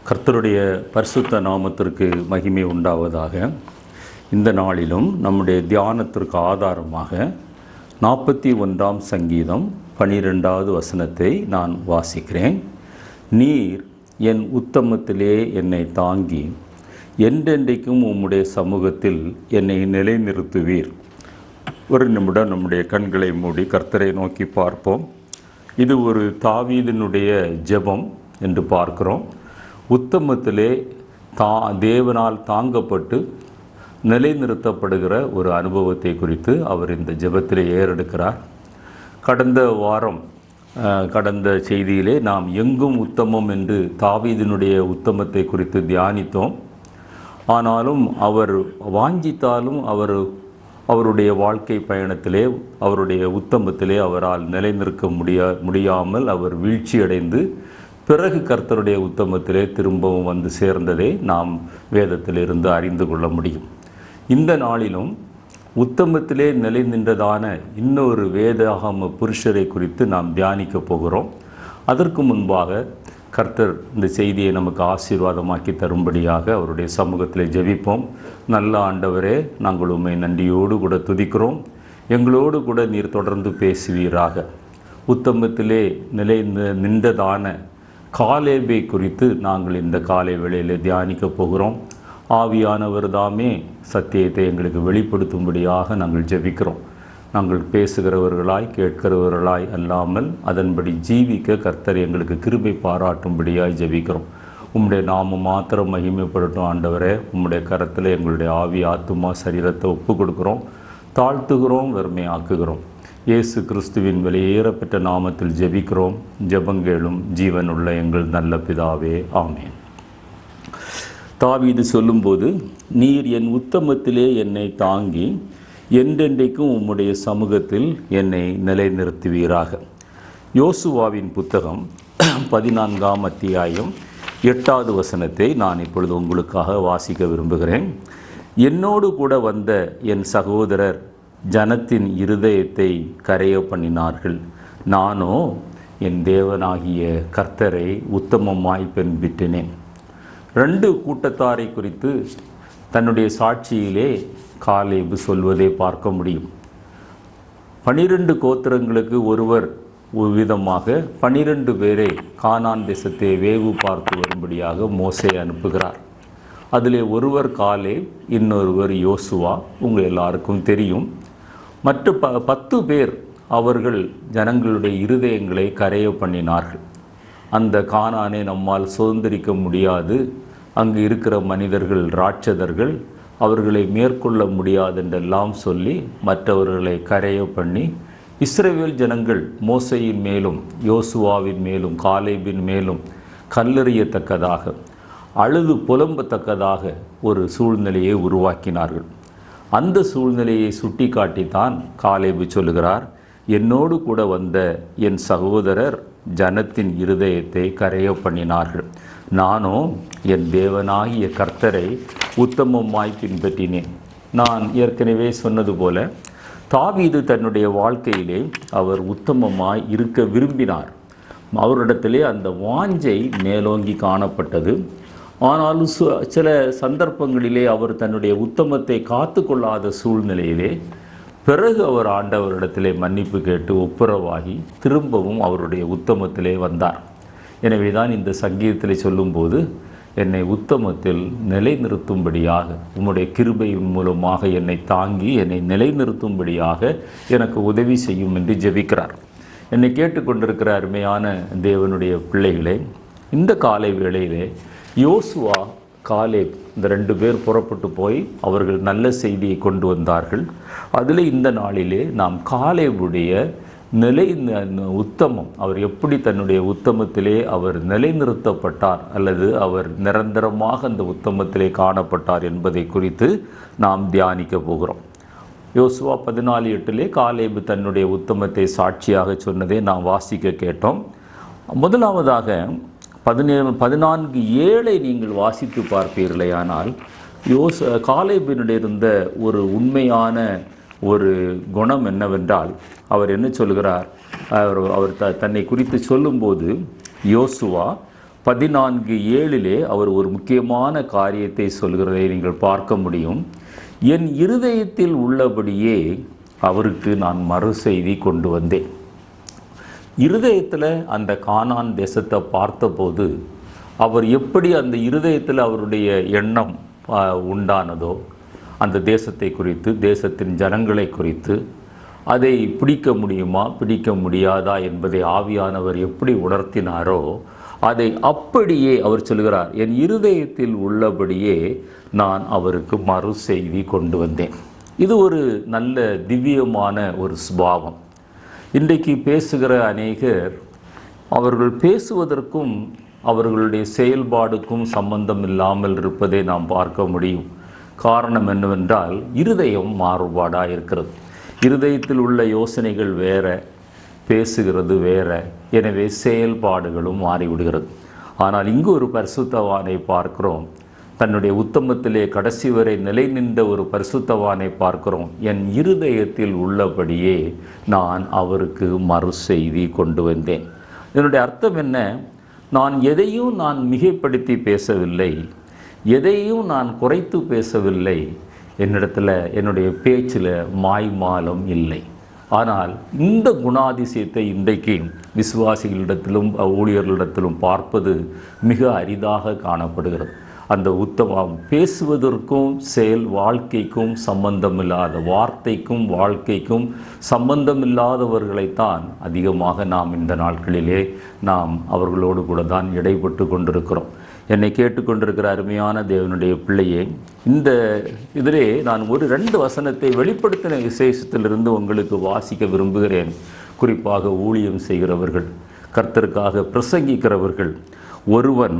கர்த்தருடைய பரிசுத்த நாமத்திற்கு மகிமை உண்டாவதாக. இந்த நாளிலும் நம்முடைய தியானத்திற்கு ஆதாரமாக 41ஆம் சங்கீதம் 12வது வசனத்தை நான் வாசிக்கிறேன். நீர் என் உத்தமத்திலே என்னை தாங்கி என்றென்றைக்கும் உம்முடைய சமூகத்தில் என்னை நிலைநிறுத்துவீர். ஒரு நிமிடம் நம்முடைய கண்களை மூடி கர்த்தரை நோக்கி பார்ப்போம். இது ஒரு தாவீதினுடைய ஜெபம் என்று பார்க்கிறோம். உத்தமத்திலே தேவனால் தாங்கப்பட்டு நிலைநிறுத்தப்படுகிற ஒரு அனுபவத்தை குறித்து அவர் இந்த ஜெபத்திலே ஏறெடுக்கிறார். கடந்த செய்தியிலே நாம் எங்கும் உத்தமம் என்று தாவீதினுடைய உத்தமத்தை குறித்து தியானித்தோம். ஆனாலும் அவர் வாஞ்சித்தாலும் அவருடைய வாழ்க்கை பயணத்திலே அவருடைய உத்தமத்திலே அவரால் நிலைநிற்க முடியாமல் அவர் வீழ்ச்சியடைந்து பிறகு கர்த்தருடைய உத்தமத்திலே திரும்பவும் வந்து சேர்ந்ததை நாம் வேதத்திலிருந்து அறிந்து கொள்ள முடியும். இந்த நாளிலும் உத்தமத்திலே நிலை நின்றதான இன்னொரு வேதாகம புருஷரை குறித்து நாம் தியானிக்க போகிறோம். அதற்கு முன்பாக கர்த்தர் இந்த செய்தியை நமக்கு ஆசீர்வாதமாக்கி தரும்படியாக அவருடைய சமூகத்திலே ஜெபிப்போம். நல்ல ஆண்டவரே, நாங்கள் உம்மை நன்றியோடு கூட துதிக்கிறோம். எங்களோடு கூட நீர் தொடர்ந்து பேசுவீராக. உத்தமத்திலே நிலை நின்றதான காலேபை குறித்து நாங்கள் இந்த காலை வேளையில் தியானிக்க போகிறோம். ஆவியானவர் தாமே சத்தியத்தை எங்களுக்கு வெளிப்படுத்தும்படியாக நாங்கள் ஜெபிக்கிறோம். நாங்கள் பேசுகிறவர்களாய் கேட்கிறவர்களாய் அல்லாமல் அதன்படி ஜீவிக்க கர்த்தர் எங்களுக்கு கிருபை பாராட்டும்படியாய் ஜெபிக்கிறோம். உம்முடைய நாமம் மாத்திரம் மகிமைப்படட்டும் ஆண்டவரே. உம்முடைய கரத்தில் எங்களுடைய ஆவி ஆத்துமா சரீரத்தை ஒப்பு கொடுக்குறோம், தாழ்த்துகிறோம், வெறுமையாக்குகிறோம். இயேசு கிறிஸ்துவின் வெளியேறப்பட்ட நாமத்தில் ஜெபிக்கிறோம். ஜெபங்கேளும் ஜீவனுள்ள எங்கள் நல்ல பிதாவே, ஆமேன். தாவீது சொல்லும்போது, நீர் என் உத்தமத்திலே என்னை தாங்கி என்றென்றைக்கும் உம்முடைய சமூகத்தில் என்னை நிலைநிறுத்துவீராக. யோசுவாவின் புத்தகம் 14ஆம் அத்தியாயம் 8வது வசனத்தை நான் இப்பொழுது உங்களுக்காக வாசிக்க விரும்புகிறேன். என்னோடு கூட வந்த என் சகோதரர் ஜனத்தின் இருதயத்தை கரைய பண்ணினார்கள். நானோ என் தேவனாகிய கர்த்தரை உத்தமமாய் பின்பற்றினேன். 2 கூட்டத்தாரை குறித்து தன்னுடைய சாட்சியிலே காலேபு சொல்வதை பார்க்க முடியும். 12 கோத்திரங்களுக்கு ஒருவர் விதமாக 12 பேரை கானான் தேசத்தை வேவு பார்த்து வரும்படியாக மோசே அனுப்புகிறார். அதிலே ஒருவர் காலேப், இன்னொருவர் யோசுவா. உங்கள் எல்லாருக்கும் தெரியும். மற்ற 10 பேர் அவர்கள் ஜனங்களுடைய இருதயங்களை கரைய பண்ணினார்கள். அந்த கானானை நம்மால் சுதந்திரிக்க முடியாது, அங்கு இருக்கிற மனிதர்கள் ராட்சதர்கள், அவர்களை மேற்கொள்ள முடியாதென்றெல்லாம் சொல்லி மற்றவர்களை கரைய பண்ணி இஸ்ரவேல் ஜனங்கள் மோசையின் மேலும் யோசுவாவின் மேலும் காலேபின் மேலும் கல்லெறியத்தக்கதாக, அழுது புலம்பத்தக்கதாக ஒரு சூழ்நிலையை உருவாக்கினார்கள். அந்த சூழ்நிலையை சுட்டி காட்டித்தான் காலேபு சொல்லுகிறார், என்னோடு கூட வந்த என் சகோதரர் ஜனத்தின் இருதயத்தை கரைய பண்ணினார்கள். நானோ என் தேவனாகிய கர்த்தரை உத்தமமாய் பின்பற்றினேன். நான் ஏற்கனவே சொன்னது போல தாவீது தன்னுடைய வாழ்க்கையிலே அவர் உத்தமமாய் இருக்க விரும்பினார். அவரிடத்திலே அந்த வாஞ்சை மேலோங்கி காணப்பட்டது. ஆனாலும் சில சந்தர்ப்பங்களிலே அவர் தன்னுடைய உத்தமத்தை காத்து கொள்ளாத சூழ்நிலையிலே பிறகு அவர் ஆண்டவரிடத்திலே மன்னிப்பு கேட்டு ஒப்புரவாகி திரும்பவும் அவருடைய உத்தமத்திலே வந்தார். எனவே தான் இந்த சங்கீதத்திலே சொல்லும்போது, என்னை உத்தமத்தில் நிலைநிறுத்தும்படியாக உம்முடைய கிருபையின் மூலமாக என்னை தாங்கி என்னை நிலைநிறுத்தும்படியாக எனக்கு உதவி செய்யும் என்று ஜெபிக்கிறார். என்னை கேட்டுக்கொண்டிருக்கிற அருமையான தேவனுடைய பிள்ளைகளே, இந்த காலை வேளையிலே யோசுவா, காலேப் இந்த 2 பேர் புறப்பட்டு போய் அவர்கள் நல்ல செய்தியை கொண்டு வந்தார்கள். அதில் இந்த நாளிலே நாம் காலேபுடைய உத்தமம், அவர் எப்படி தன்னுடைய உத்தமத்திலே அவர் நிலைநிறுத்தப்பட்டார் அல்லது அவர் நிரந்தரமாக அந்த உத்தமத்திலே காணப்பட்டார் என்பதை குறித்து நாம் தியானிக்க போகிறோம். யோசுவா 14:8 காலேபு தன்னுடைய உத்தமத்தை சாட்சியாக சொன்னதை நாம் வாசிக்க கேட்டோம். முதலாவதாக 14:7 நீங்கள் வாசித்து பார்ப்பீர்களே, ஆனால் காலேபினுடைய இருந்த ஒரு உண்மையான ஒரு குணம் என்னவென்றால், அவர் என்ன சொல்கிறார், அவர் தன்னை குறித்து சொல்லும்போது, யோசுவா 14:7 அவர் ஒரு முக்கியமான காரியத்தை சொல்கிறதை நீங்கள் பார்க்க முடியும். என் இருதயத்தில் உள்ளபடியே அவருக்கு நான் மறு செய்தி கொண்டு வந்தேன். இருதயத்தில் அந்த கானான் தேசத்தை பார்த்தபோது அவர் எப்படி அந்த இருதயத்தில் அவருடைய எண்ணம் உண்டானதோ, அந்த தேசத்தை குறித்து, தேசத்தின் ஜனங்களை குறித்து, அதை பிடிக்க முடியுமா பிடிக்க முடியாதா என்பதை ஆவியானவர் எப்படி உணர்த்தினாரோ அதை அப்படியே அவர் சொல்கிறார், என் இருதயத்தில் உள்ளபடியே நான் அவருக்கு மறு செய்தி கொண்டு வந்தேன். இது ஒரு நல்ல திவ்யமான ஒரு சுபாவம். இன்றைக்கு பேசுகிற அநேகர் அவர்கள் பேசுவதற்கும் அவர்களுடைய செயல்பாடுக்கும் சம்பந்தம் இல்லாமல் இருப்பதை நாம் பார்க்க முடியும். காரணம் என்னவென்றால் இருதயம் மாறுபாடாக இருக்கிறது. இருதயத்தில் உள்ள யோசனைகள் வேற, பேசுகிறது வேற, எனவே செயல்பாடுகளும் மாறிவிடுகிறது. ஆனால் இங்கு ஒரு பரிசுத்தவானை பார்க்கிறோம், தன்னுடைய உத்தமத்திலே கடைசி வரை நிலை நின்ற ஒரு பரிசுத்தவானை பார்க்கிறோம். என் இருதயத்தில் உள்ளபடியே நான் அவருக்கு மறு செய்தி கொண்டு வந்தேன். இதனுடைய அர்த்தம் என்ன? நான் எதையும் நான் மிகைப்படுத்தி பேசவில்லை, எதையும் நான் குறைத்து பேசவில்லை. என்னிடத்தில் என்னுடைய பேச்சில் மாய்மாலம் இல்லை. ஆனால் இந்த குணாதிசயத்தை இன்றைக்கு விசுவாசிகளிடத்திலும் ஊழியர்களிடத்திலும் பார்ப்பது மிக அரிதாக காணப்படுகிறது. அந்த உத்தமம் பேசுவதற்கும் செயல் வாழ்க்கைக்கும் சம்பந்தமில்லாத, வார்த்தைக்கும் வாழ்க்கைக்கும் சம்பந்தமில்லாதவர்களைத்தான் அதிகமாக நாம் இந்த நாட்களிலே அவர்களோடு கூட தான் இடைப்பட்டு கொண்டிருக்கிறோம். என்னை கேட்டுக்கொண்டிருக்கிற அருமையான தேவனுடைய பிள்ளையே, இந்த இதிலே நான் ஒரு 2 வசனத்தை வெளிப்படுத்தின விசேஷத்திலிருந்து உங்களுக்கு வாசிக்க விரும்புகிறேன். குறிப்பாக ஊழியம் செய்கிறவர்கள், கர்த்தருக்காக பிரசங்கிக்கிறவர்கள், ஒருவன்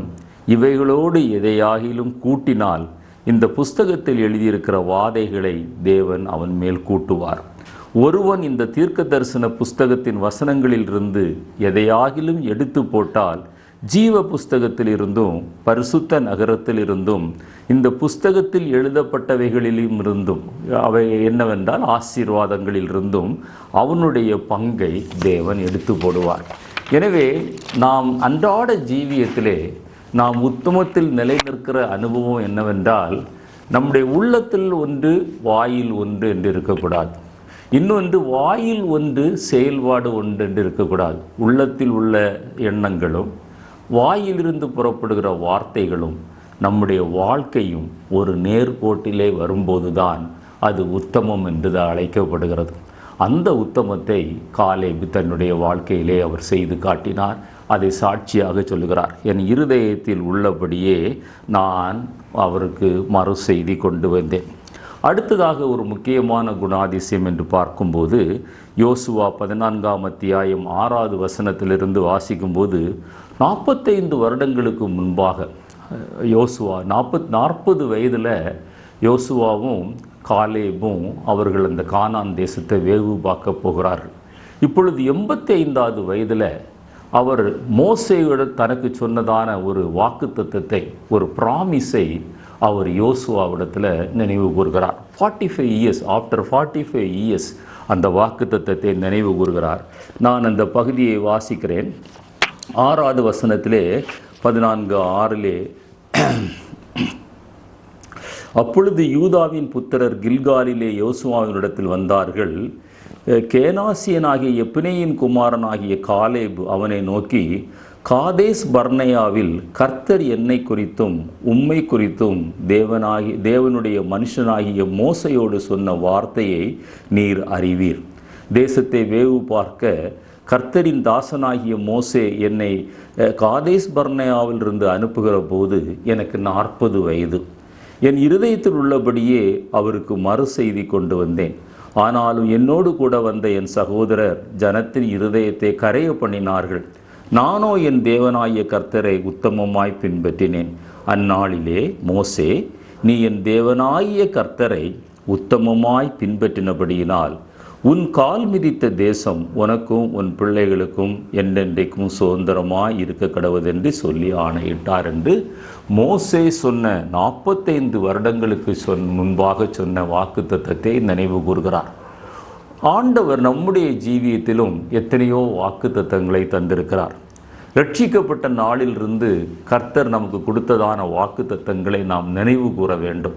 இவைகளோடு எதையாகிலும் கூட்டினால் இந்த புஸ்தகத்தில் எழுதியிருக்கிற வாதைகளை தேவன் அவன் மேல் கூட்டுவார். ஒருவன் இந்த தீர்க்க தரிசன புஸ்தகத்தின் வசனங்களிலிருந்து எதையாகிலும் எடுத்து போட்டால் ஜீவ புஸ்தகத்தில் இருந்தும் பரிசுத்த நகரத்தில் இருந்தும் இந்த புஸ்தகத்தில் எழுதப்பட்டவைகளிலும் இருந்தும், அவை என்னவென்றால் ஆசீர்வாதங்களில் இருந்தும் அவனுடைய பங்கை தேவன் எடுத்து போடுவார். எனவே நாம் அன்றாட ஜீவியத்திலே நாம் உத்தமத்தில் நிலை நிற்கிற அனுபவம் என்னவென்றால், நம்முடைய உள்ளத்தில் ஒன்று வாயில் ஒன்று என்று இருக்கக்கூடாது. இன்னொன்று வாயில் ஒன்று செயல்பாடு ஒன்று என்று இருக்கக்கூடாது. உள்ளத்தில் உள்ள எண்ணங்களும் வாயிலிருந்து புறப்படுகிற வார்த்தைகளும் நம்முடைய வாழ்க்கையும் ஒரு நேர்கோட்டிலே வரும்போதுதான் அது உத்தமம் என்று அழைக்கப்படுகிறது. அந்த உத்தமத்தை காலேப் தன்னுடைய வாழ்க்கையிலே அவர் செய்து காட்டினார். அதை சாட்சியாக சொல்லுகிறார், என் இருதயத்தில் உள்ளபடியே நான் அவருக்கு மறு செய்தி கொண்டு வந்தேன். அடுத்ததாக ஒரு முக்கியமான குணாதிசயம் என்று பார்க்கும்போது, யோசுவா 14ஆம் அத்தியாயம் 6வது வசனத்திலிருந்து வாசிக்கும்போது, 45 வருடங்களுக்கு முன்பாக யோசுவா 40 வயதில் யோசுவாவும் காலேபும் அவர்கள் அந்த கானான் தேசத்தை வேவு பார்க்க போகிறார்கள். இப்பொழுது 85வது வயதில் அவர் மோசேயுடன் தனக்கு சொன்னதான ஒரு வாக்குத்தத்தத்தை, ஒரு ப்ராமிஸை அவர் யோசுவாவிடத்தில் நினைவு கூறுகிறார். 45 இயர்ஸ், ஆஃப்டர் 45 இயர்ஸ் அந்த வாக்குத்தத்தத்தை நினைவு கூறுகிறார். நான் அந்த பகுதியை வாசிக்கிறேன். 6வது வசனத்திலே 14:6 அப்பொழுது யூதாவின் புத்திரர் கில்காலிலே யோசுவாவினிடத்தில் வந்தார்கள். கேனாசியனாகிய எப்னேயின் குமாரனாகிய காலேப் அவனை நோக்கி, காதேஸ் பர்னேயாவில் கர்த்தர் என்னை குறித்தும் உம்மை குறித்தும் தேவனுடைய மனுஷனாகிய மோசையோடு சொன்ன வார்த்தையை நீர் அறிவீர். தேசத்தை வேவு பார்க்க கர்த்தரின் தாசனாகிய மோசே என்னை காதேஸ் பர்னேயாவில் இருந்து அனுப்புகிற போது எனக்கு 40 வயது. என் இருதயத்தில் உள்ளபடியே அவருக்கு மறு செய்தி கொண்டு வந்தேன். ஆனாலும் என்னோடு கூட வந்த என் சகோதரர் ஜனத்தின் இருதயத்தை கரைய பண்ணினார்கள். நானோ என் தேவனாகிய கர்த்தரை உத்தமமாய் பின்பற்றினேன். அந்நாளிலே மோசே, நீ என் தேவனாகிய கர்த்தரை உத்தமமாய் பின்பற்றினபடியினால் உன் கால் மிதித்த தேசம் உனக்கும் உன் பிள்ளைகளுக்கும் என்றென்றைக்கும் சுதந்திரமாய் இருக்க கடவுதென்று சொல்லி ஆணையிட்டார் என்று மோசே சொன்ன 45 வருடங்களுக்கு முன்பாக சொன்ன வாக்குத்தத்தத்தை நினைவு கூறுகிறார். ஆண்டவர் நம்முடைய ஜீவியத்திலும் எத்தனையோ வாக்குத்தத்தங்களை தந்திருக்கிறார். ரட்சிக்கப்பட்ட நாளிலிருந்து கர்த்தர் நமக்கு கொடுத்ததான வாக்குத்தத்தங்களை நாம் நினைவு கூற வேண்டும்.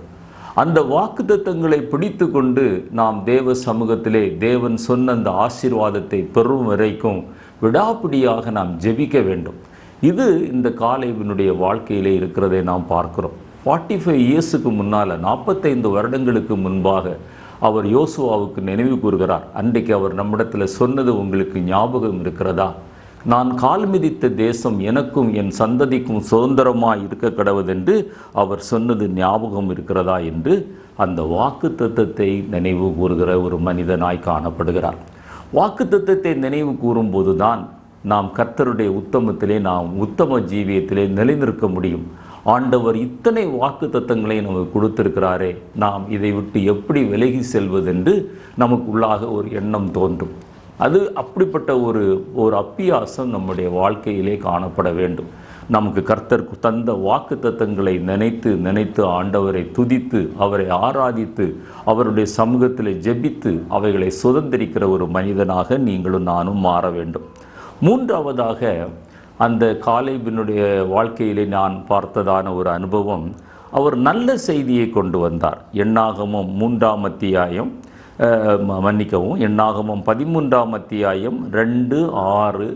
அந்த வாக்குத்தத்தங்களை பிடித்து கொண்டு நாம் தேவ சமூகத்திலே தேவன் சொன்ன அந்த ஆசீர்வாதத்தை பெறும் வரைக்கும் விடாப்பிடியாக நாம் ஜெபிக்க வேண்டும். இது இந்த காலேபினுடைய வாழ்க்கையிலே இருக்கிறதை நாம் பார்க்கிறோம். 45 இயர்ஸுக்கு முன்னால், 45 வருடங்களுக்கு முன்பாக அவர் யோசுவாவுக்கு நினைவு கூறுகிறார். அன்றைக்கு அவர் நம்மிடத்தில் சொன்னது உங்களுக்கு ஞாபகம் இருக்கிறதா? நான் கால் மிதித்த தேசம் எனக்கும் என் சந்ததிக்கும் சுதந்திரமாய் இருக்க கடவுதென்று அவர் சொன்னது ஞாபகம் இருக்கிறதா என்று அந்த வாக்குத்தத்தத்தை நினைவு கூறுகிற ஒரு மனிதனாய் காணப்படுகிறார். வாக்குத்தத்தத்தை நினைவு கூறும்போது தான் நாம் கர்த்தருடைய உத்தமத்திலே, நாம் உத்தம ஜீவியத்திலே நிலைநிற்க முடியும். ஆண்டவர் இத்தனை வாக்குத்தத்தங்களை நமக்கு கொடுத்திருக்கிறாரே, நாம் இதை விட்டு எப்படி விலகி செல்வதென்று நமக்குள்ளாக ஒரு எண்ணம் தோன்றும். அது அப்படிப்பட்ட ஒரு அப்பியாசம் நம்முடைய வாழ்க்கையிலே காணப்பட வேண்டும். நமக்கு கர்த்தர் தந்த வாக்குத்தத்தங்களை நினைத்து நினைத்து ஆண்டவரை துதித்து அவரை ஆராதித்து அவருடைய சமூகத்தில் ஜெபித்து அவைகளை சுதந்திரிக்கிற ஒரு மனிதனாக நீங்களும் நானும் மாற வேண்டும். மூன்றாவதாக, அந்த காலேபினுடைய வாழ்க்கையிலே நான் பார்த்ததான ஒரு அனுபவம், அவர் நல்ல செய்தியை கொண்டு வந்தார். எண்ணாகமம் 3ஆம் அத்தியாயம், எண்ணாகமம் 13ஆம் அத்தியாயம் 2, 6,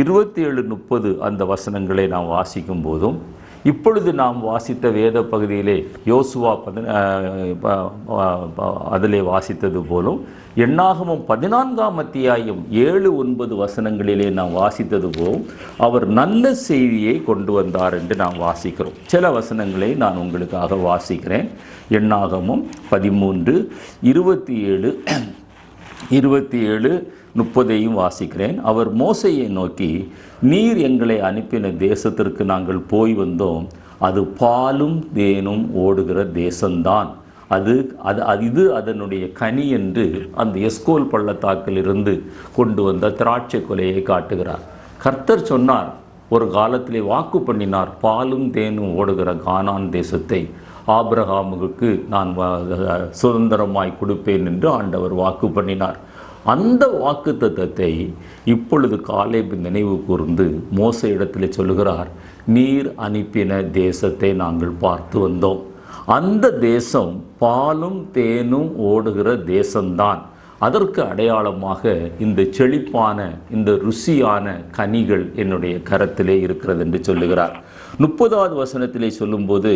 27, 30 அந்த வசனங்களை நாம் வாசிக்கும் போதும், இப்பொழுது நாம் வாசித்த வேத பகுதியிலே யோசுவா அதிலே வாசித்தது போலும், எண்ணாகமம் 14ஆம் அத்தியாயம் 7, 9 வசனங்களிலே நாம் வாசித்தது போலும் அவர் நல்ல செய்தியை கொண்டு வந்தார் என்று நாம் வாசிக்கிறோம். சில வசனங்களை நான் உங்களுக்காக வாசிக்கிறேன். எண்ணாகமம் 13, 27, 30 வாசிக்கிறேன். அவர் மோசையை நோக்கி, நீர் எங்களை அனுப்பின தேசத்திற்கு நாங்கள் போய் வந்தோம். அது பாலும் தேனும் ஓடுகிற தேசம்தான். இது அதனுடைய கனி என்று அந்த எஸ்கோல் பள்ளத்தாக்கிலிருந்து கொண்டு வந்த திராட்சை கொலையை காட்டுகிறார். கர்த்தர் சொன்னார், ஒரு காலத்திலே வாக்கு பண்ணினார், பாலும் தேனும் ஓடுகிற கானான் தேசத்தை ஆபிரகாமுக்கு நான் சுதந்திரமாய் கொடுப்பேன் என்று ஆண்டவர் வாக்கு பண்ணினார். அந்த வாக்குத்தத்தத்தை இப்பொழுது காலேப் நினைவு கூர்ந்து மோசே இடத்தில் சொல்லுகிறார், நீர் அனுப்பின தேசத்தை நாங்கள் பார்த்து வந்தோம். அந்த தேசம் பாலும் தேனும் ஓடுகிற தேசம்தான். அதற்கு அடையாளமாக இந்த செழிப்பான, இந்த ருசியான கனிகள் என்னுடைய கரத்திலே இருக்கிறது என்று சொல்லுகிறார். 30வது வசனத்திலே சொல்லும்போது,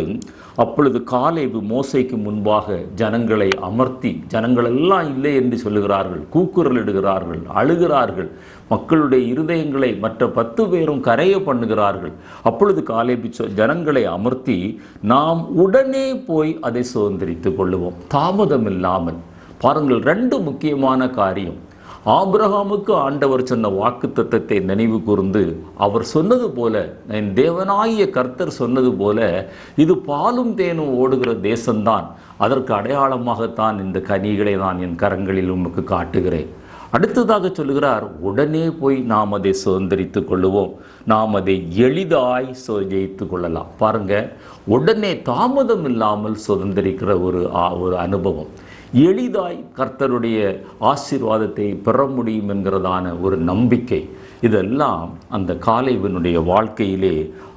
அப்பொழுது காலேப் மோசேக்கு முன்பாக ஜனங்களை அமர்த்தி, ஜனங்களெல்லாம் இல்லை என்று சொல்லுகிறார்கள், கூக்குரலிடுகிறார்கள், அழுகிறார்கள், மக்களுடைய இருதயங்களை மற்ற 10 பேரும் கரைய பண்ணுகிறார்கள். அப்பொழுது காலேப் ஜனங்களை அமர்த்தி, நாம் உடனே போய் அதை சுதந்திரித்துக் கொள்ளுவோம், தாமதம் இல்லாமல். பாருங்கள், 2 முக்கியமான காரியம். ஆபிரகாமுக்கு ஆண்டவர் சொன்ன வாக்குத்தத்தத்தை நினைவு கூர்ந்து அவர் சொன்னது போல, என் தேவனாகிய கர்த்தர் சொன்னது போல, இது பாலும் தேனும் ஓடுகிற தேசம்தான். அதற்கு அடையாளமாகத்தான் இந்த கனிகளை நான் என் கரங்களில் உமக்கு காட்டுகிறேன். அடுத்ததாக சொல்லுகிறார், உடனே போய் நாம் அதை சுதந்திரித்து கொள்ளுவோம், நாம் அதை எளிதாய் ஜெயித்து கொள்ளலாம். பாருங்க, உடனே தாமதம் இல்லாமல் சுதந்திரிக்கிற ஒரு அனுபவம், எளிதாய் கர்த்தருடைய ஆசீர்வாதத்தை பெற முடியும் என்கிறதான ஒரு நம்பிக்கை, இதெல்லாம் அந்த காலேபினுடைய வாழ்க்கையிலே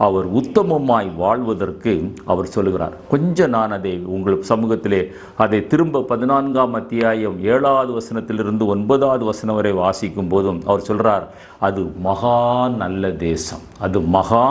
அவர் உத்தமமாய் வாழ்வதற்கு அவர் சொல்லுகிறார். கொஞ்சம் நான் அதை உங்கள் சமூகத்திலே அதை திரும்ப 14ஆம் அத்தியாயம் 7வது வசனத்திலிருந்து 9வது வசனம் வரை வாசிக்கும் போதும் அவர் சொல்கிறார், அது மகா நல்ல தேசம், அது மகா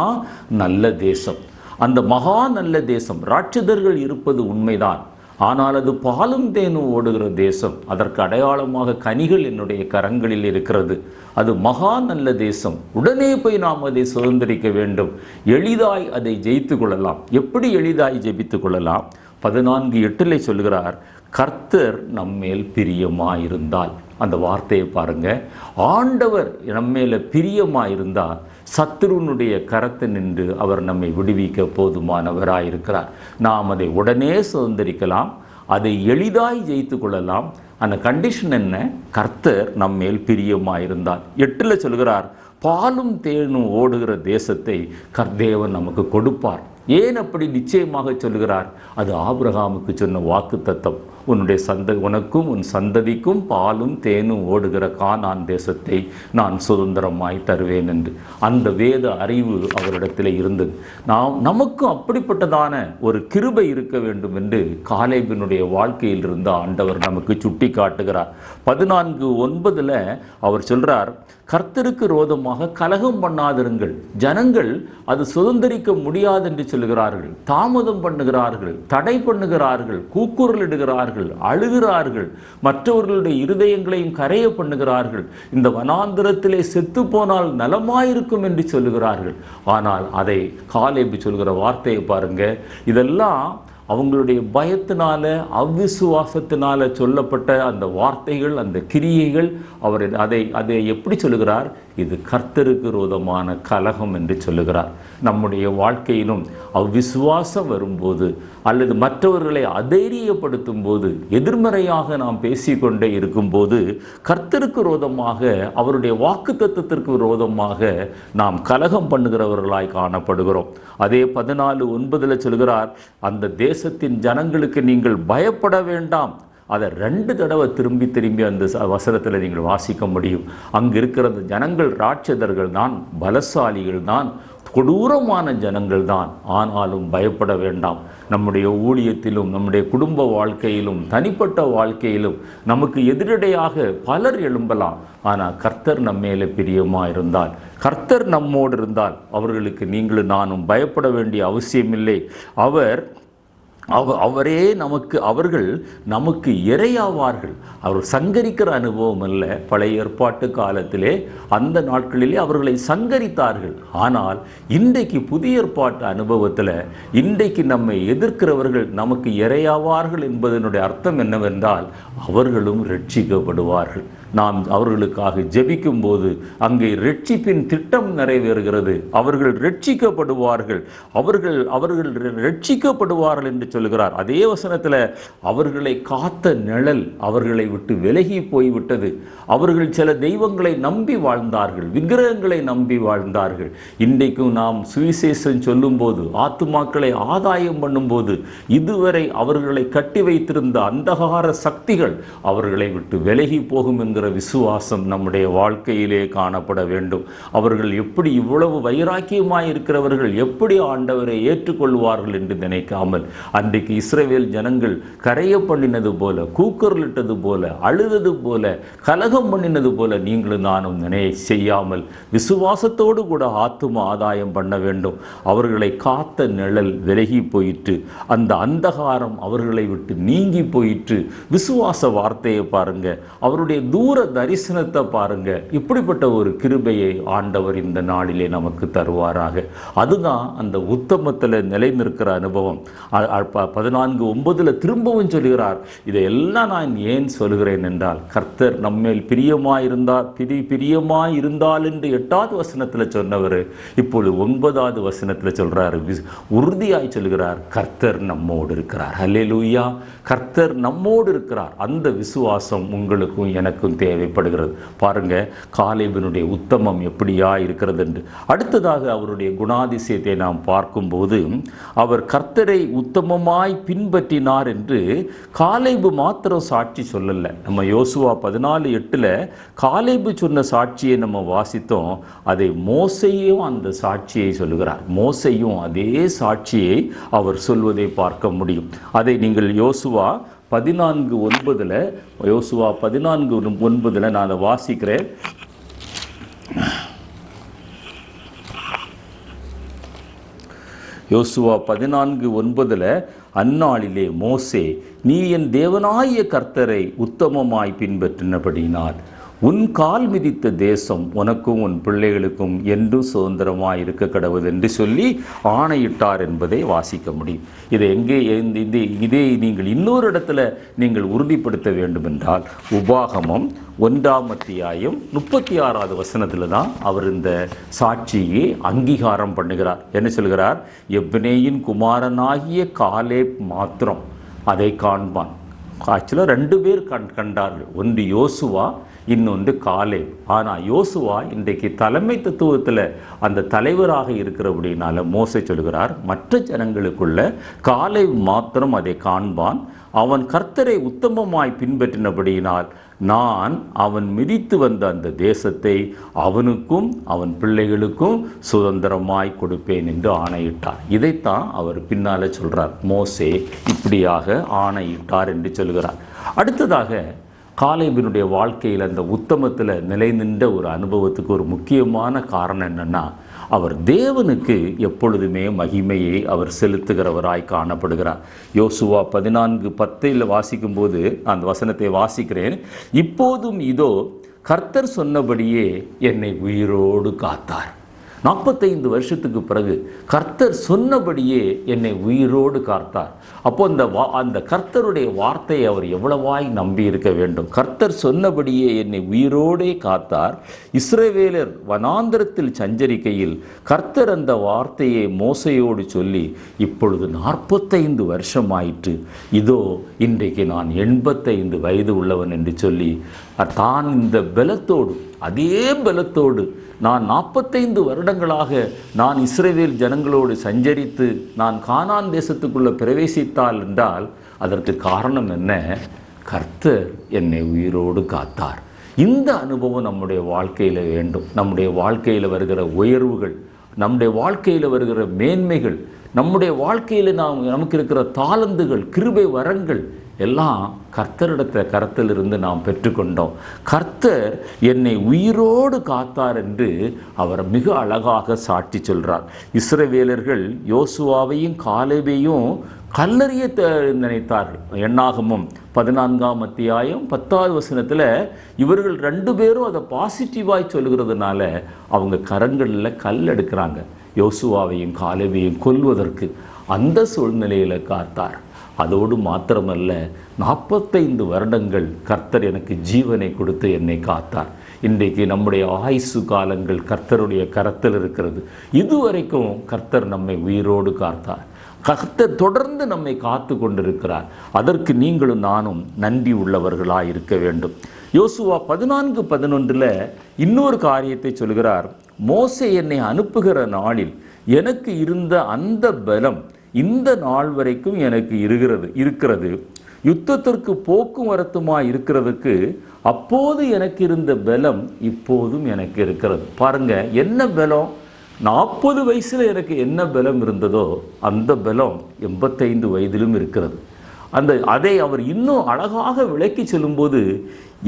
நல்ல தேசம். அந்த மகா நல்ல தேசம், ராட்சதர்கள் இருப்பது உண்மைதான், ஆனால் அது பாலும் தேனும் ஓடுகிற தேசம். அதற்கு அடையாளமாக கனிகள் என்னுடைய கரங்களில் இருக்கிறது. அது மகா நல்ல தேசம். உடனே போய் நாம் அதை சுதந்திரிக்க வேண்டும். எளிதாய் அதை ஜெயித்து கொள்ளலாம். எப்படி எளிதாய் ஜெயித்து கொள்ளலாம்? 14:8 சொல்கிறார், கர்த்தர் நம்மேல் பிரியமாயிருந்தால். அந்த வார்த்தையை பாருங்க, ஆண்டவர் நம்மேல பிரியமாயிருந்தால் சத்துருனுடைய கரத்தை நின்று அவர் நம்மை விடுவிக்க போதுமானவராயிருக்கிறார். நாம் அதை உடனே சுதந்திரிக்கலாம், அதை எளிதாய் ஜெயித்து கொள்ளலாம். அந்த கண்டிஷன் என்ன? கர்த்தர் நம்மேல் பிரியமாயிருந்தால். 8 சொல்கிறார், பாலும் தேனும் ஓடுகிற தேசத்தை தேவன் நமக்கு கொடுப்பார். ஏன் அப்படி நிச்சயமாக சொல்கிறார்? அது ஆபிரகாமுக்கு சொன்ன வாக்குத்தத்தம். உனக்கும் உன் சந்ததிக்கும் பாலும் தேனும் ஓடுகிற கானான் தேசத்தை நான் சுதந்திரமாய் தருவேன் என்று அந்த வேத அறிவு அவரிடத்தில் இருந்தது. நமக்கும் அப்படிப்பட்டதான ஒரு கிருபை இருக்க வேண்டும் என்று காலேபினுடைய வாழ்க்கையில் இருந்த ஆண்டவர் நமக்கு சுட்டி காட்டுகிறார். 14:9 அவர் சொல்றார், கர்த்தருக்கு விரோதமாக கலகம் பண்ணாதிருங்கள். ஜனங்கள் அது சுதந்திரிக்க முடியாது என்று சொல்லுகிறார்கள், தாமதம் பண்ணுகிறார்கள், தடை பண்ணுகிறார்கள், கூக்குரலிடுகிறார்கள், அழுகிறார்கள், மற்றவர்களுடைய இருதயங்களையும் கரைய பண்ணுகிறார்கள், இந்த வனாந்திரத்திலே செத்து போனால் நலமாயிருக்கும் என்று சொல்லுகிறார்கள். ஆனால் அதை காலேபு சொல்கிற வார்த்தையை பாருங்க, இதெல்லாம் அவங்களுடைய பயத்தினால அவ்விசுவாசத்தினால சொல்லப்பட்ட அந்த வார்த்தைகள், அந்த கிரியைகள். அவர் அதை எப்படி சொல்லுகிறார்? இது கர்த்தருக்கு விரோதமான கலகம் என்று சொல்லுகிறார். நம்முடைய வாழ்க்கையிலும் அவ்விசுவாசம் வரும்போது அல்லது மற்றவர்களை அதைரியப்படுத்தும் போது, எதிர்மறையாக நாம் பேசிக்கொண்டே இருக்கும்போது, கர்த்தருக்கு விரோதமாக, அவருடைய வாக்குத்தத்தத்திற்கு விரோதமாக நாம் கலகம் பண்ணுகிறவர்களாய் காணப்படுகிறோம். அதே 14:9 சொல்கிறார், அந்த தேசத்தின் ஜனங்களுக்கு நீங்கள் பயப்பட வேண்டாம். அதை 2 தடவை திரும்பி அந்த வசனத்தில் நீங்கள் வாசிக்க முடியும். அங்கு இருக்கிற அந்த ஜனங்கள் ராட்சதர்கள் தான், பலசாலிகள் தான், கொடூரமான ஜனங்கள் தான். ஆனாலும் பயப்பட வேண்டாம். நம்முடைய ஊழியத்திலும், நம்முடைய குடும்ப வாழ்க்கையிலும், தனிப்பட்ட வாழ்க்கையிலும் நமக்கு எதிரடையாக பலர் எழும்பலாம். ஆனால் கர்த்தர் நம்மேலே பிரியமாக இருந்தால், கர்த்தர் நம்மோடு இருந்தால், அவர்களுக்கு நீங்களும் நானும் பயப்பட வேண்டிய அவசியமில்லை. அவரே அவர்கள் நமக்கு இரையாவார்கள். அவர் சங்கரிக்கிற அனுபவம் அல்ல. பழைய ஏற்பாட்டு காலத்திலே அந்த நாட்களிலே அவர்களை சங்கரித்தார்கள். ஆனால் இன்றைக்கு புதிய ஏற்பாட்டு அனுபவத்தில் இன்றைக்கு நம்மை எதிர்க்கிறவர்கள் நமக்கு இரையாவார்கள் என்பதனுடைய அர்த்தம் என்னவென்றால், அவர்களும் ரட்சிக்கப்படுவார்கள். நாம் அவர்களுக்காக ஜெபிக்கும் போது அங்கே ரட்சிப்பின் திட்டம் நிறைவேறுகிறது. அவர்கள் ரட்சிக்கப்படுவார்கள், அவர்கள் ரட்சிக்கப்படுவார்கள் என்று சொல்கிறார். அதே வசனத்தில் அவர்களை காத்த நிழல் அவர்களை விட்டு விலகி போய்விட்டது. அவர்கள் சில தெய்வங்களை நம்பி வாழ்ந்தார்கள், விக்கிரகங்களை நம்பி வாழ்ந்தார்கள். இன்றைக்கும் நாம் சுவிசேஷம் சொல்லும் போது, ஆத்துமாக்களை ஆதாயம் பண்ணும்போது, இதுவரை அவர்களை கட்டி வைத்திருந்த அந்தகார சக்திகள் அவர்களை விட்டு விலகி போகும் என்கிற விசுவாசம் நம்முடைய வாழ்க்கையிலே காணப்பட வேண்டும். அவர்கள் எப்படி இவ்வளவு வைராக்கியமாய் இருக்கிறவர்கள் எப்படி ஆண்டவரை ஏற்றுக்கொள்வார்கள் என்று நினைக்காமல், அன்றைக்கு இஸ்ரவேல் ஜனங்கள் கரைய பண்ணினது போல, கூக்குரலிட்டது போல, அழுதது போல, கலகம் பண்ணினது போல நீங்களும் நானும் செய்யாமல் விசுவாசத்தோடு கூட ஆத்தும ஆதாயம் பண்ண வேண்டும். அவர்களை காத்த நிழல் விலகி போயிற்று, அந்த அந்தகாரம் அவர்களை விட்டு நீங்கி போயிற்று. விசுவாச வார்த்தையை பாருங்க, அவருடைய தூர தரிசனத்தை பாருங்க. இப்படிப்பட்ட ஒரு கிருபையை ஆண்டவர் இந்த நாளிலே நமக்கு தருவாராக. அதுதான் அந்த உத்தமத்தில் நிலை நிற்கிற அனுபவம். 14:9 திரும்பவும் சொல்கிறார். இதையெல்லாம் நான் ஏன் சொல்கிறேன் என்றால், கர்த்தர் நம்மேல் பிரியமாயிருந்தால் என்று 8வது வசனத்தில் சொன்னவர் இப்பொழுது 9வது வசனத்தில் சொல்றார், உறுதியாய் சொல்கிறார், கர்த்தர் நம்மோடு இருக்கிறார். ஹல்லேலூயா! கர்த்தர் நம்மோடு இருக்கிறார். அந்த விசுவாசம் உங்களுக்கும் எனக்கும் தேவைப்படுகிறது. பாருங்க, காலேபினுடைய உத்தமம் எப்படியா இருக்கிறது என்று. அடுத்ததாக அவருடைய குணாதிசயத்தை நாம் பார்க்கும்போது, அவர் கர்த்தரை உத்தமமாய் பின்பற்றினார் என்று காலேபு மாத்திரம் சாட்சி சொல்லல. நம்ம யோசுவா 14:8 காலேபு சொன்ன சாட்சியை நம்ம வாசித்தோம். அதை மோசையும் அந்த சாட்சியை சொல்லுகிறார். மோசையும் அதே சாட்சியை அவர் சொல்வதை பார்க்க முடியும். அதை நீங்கள் யோசுவா 14:9 யோசுவா 14:9 நான் அதை வாசிக்கிறேன். யோசுவா 14:9 அந்நாளிலே மோசே, நீ என் தேவனாகிய கர்த்தரை உத்தமமாய் பின்பற்றினபடியினால் உன் கால் மிதித்த தேசம் உனக்கும் உன் பிள்ளைகளுக்கும் என்றும் சுதந்திரமாக இருக்க கடவுது என்று சொல்லி ஆணையிட்டார் என்பதை வாசிக்க முடியும். இதை இதே நீங்கள் இன்னொரு இடத்துல நீங்கள் உறுதிப்படுத்த வேண்டும் என்றால், உபாகமம் 1ஆம் அத்தியாயம் 36வது வசனத்தில் தான் அவர் இந்த சாட்சியை அங்கீகாரம் பண்ணுகிறார். என்ன சொல்கிறார்? எப்னேயின் குமாரனாகிய காலேப் மாத்திரம் அதை காண்பான். ஆக்சுவலாக 2 பேர் கண்டார்கள். ஒன்று யோசுவா, இன்னொன்று காலேப். ஆனால் யோசுவா இன்றைக்கு தலைமை தத்துவத்தில் அந்த தலைவராக இருக்கிறபடினால மோசே சொல்கிறார், மற்ற ஜனங்களுக்குள்ள காலேப் மாத்திரம் அதை காண்பான். அவன் கர்த்தரை உத்தமமாய் பின்பற்றினபடியினால் நான் அவன் மிதித்து வந்த அந்த தேசத்தை அவனுக்கும் அவன் பிள்ளைகளுக்கும் சுதந்திரமாய் கொடுப்பேன் என்று ஆணையிட்டார். இதைத்தான் அவர் பின்னால் சொல்கிறார், மோசே இப்படியாக ஆணையிட்டார் என்று சொல்கிறார். அடுத்ததாக காலேபினுடைய வாழ்க்கையில் அந்த உத்தமத்தில் நிலை நின்ற ஒரு அனுபவத்துக்கு ஒரு முக்கியமான காரணம் என்னென்னா, அவர் தேவனுக்கு எப்பொழுதுமே மகிமையை அவர் செலுத்துகிறவராய் காணப்படுகிறார். யோசுவா 14:10 வாசிக்கும்போது அந்த வசனத்தை வாசிக்கிறேன். இப்போதும் இதோ கர்த்தர் சொன்னபடியே என்னை உயிரோடு காத்தார். 45 வருஷத்துக்கு பிறகு கர்த்தர் சொன்னபடியே என்னை உயிரோடு காத்தார். அப்போ அந்த கர்த்தருடைய வார்த்தையை அவர் எவ்வளவாய் நம்பி இருக்க வேண்டும். கர்த்தர் சொன்னபடியே என்னை உயிரோடே காத்தார். இஸ்ரவேலர் வனாந்தரத்தில் சஞ்சரிக்கையில் கர்த்தர் அந்த வார்த்தையை மோசையோடு சொல்லி, இப்பொழுது 45 வருஷம் ஆயிற்று, இதோ இன்றைக்கு நான் 85 வயது உள்ளவன் என்று சொல்லி தான் இந்த பலத்தோடு, அதே பலத்தோடு நான் 45 வருடங்களாக நான் இஸ்ரவேல் ஜனங்களோடு சஞ்சரித்து நான் கானான் தேசத்துக்குள்ளே பிரவேசித்தால் என்றால் அதற்கு காரணம் என்ன? கர்த்தர் என்னை உயிரோடு காத்தார். இந்த அனுபவம் நம்முடைய வாழ்க்கையில் வேண்டும். நம்முடைய வாழ்க்கையில் வருகிற உயர்வுகள், நம்முடைய வாழ்க்கையில் வருகிற மேன்மைகள், நம்முடைய வாழ்க்கையில் நமக்கு இருக்கிற தாளந்துகள், கிருபை வரங்கள் எல்லாம் கர்த்தரிடத்தில் நாம் பெற்றுக்கொண்டோம். கர்த்தர் என்னை உயிரோடு காத்தார் என்று அவர் மிக அழகாக சாட்சி சொல்கிறார். இஸ்ரவேலர்கள் யோசுவாவையும் காலேபையும் கல்லறிய நினைத்தார்கள். எண்ணாகமம் 14ஆம் அத்தியாயம் 10வது வசனத்தில் இவர்கள் 2 பேரும் அதை பாசிட்டிவாய் சொல்கிறதுனால அவங்க கரங்களில் கல் எடுக்கிறாங்க, யோசுவாவையும் காலேபையும் கொல்வதற்கு. அந்த சூழ்நிலையில் காத்தார். அதோடு மாத்திரமல்ல, 45 வருடங்கள் கர்த்தர் எனக்கு ஜீவனை கொடுத்து என்னை காத்தார். இன்றைக்கு நம்முடைய ஆயுசு காலங்கள் கர்த்தருடைய கரத்தில் இருக்கிறது. இதுவரைக்கும் கர்த்தர் நம்மை உயிரோடு காத்தார். கர்த்தர் தொடர்ந்து நம்மை காத்து கொண்டிருக்கிறார். அதற்கு நீங்களும் நானும் நன்றி உள்ளவர்களாக இருக்க வேண்டும். யோசுவா 14:11 இன்னொரு காரியத்தை சொல்கிறார். மோசே என்னை அனுப்புகிற நாளில் எனக்கு இருந்த அந்த பலம் இந்த நாள் வரைக்கும் எனக்கு இருக்கிறது. யுத்தத்திற்கு போக்கும் வரத்துமாய் இருக்கிறதுக்கு அப்போது எனக்கு இருந்த பலம் இப்போதும் எனக்கு இருக்கிறது. பாருங்க, என்ன பலம்? 40 வயசில் எனக்கு என்ன பலம் இருந்ததோ அந்த பலம் 85 வயதிலும் இருக்கிறது. அதை அவர் இன்னும் அழகாக விளக்கி சொல்லும்போது,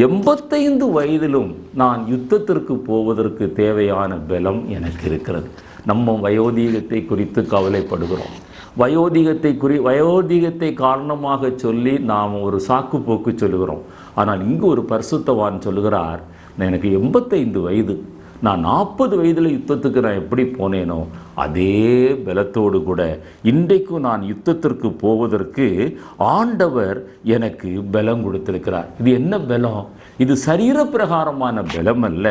85 வயதிலும் நான் யுத்தத்திற்கு போவதற்கு தேவையான பலம் எனக்கு இருக்கிறது. நம்ம வயோதிகத்தை குறித்து கவலைப்படுகிறோம். வயோதிகத்தை காரணமாக சொல்லி நாம் ஒரு சாக்கு போக்கு சொல்லுகிறோம். ஆனால் இங்கு ஒரு பரிசுத்தவான் சொல்லுகிறார், எனக்கு 85 வயது, நான் 40 வயதில் யுத்தத்துக்கு நான் எப்படி போனேனோ அதே பலத்தோடு கூட இன்றைக்கும் நான் யுத்தத்திற்கு போவதற்கு ஆண்டவர் எனக்கு பலம் கொடுத்திருக்கிறார். இது என்ன பலம்? இது சரீர பிரகாரமான பலம் அல்ல,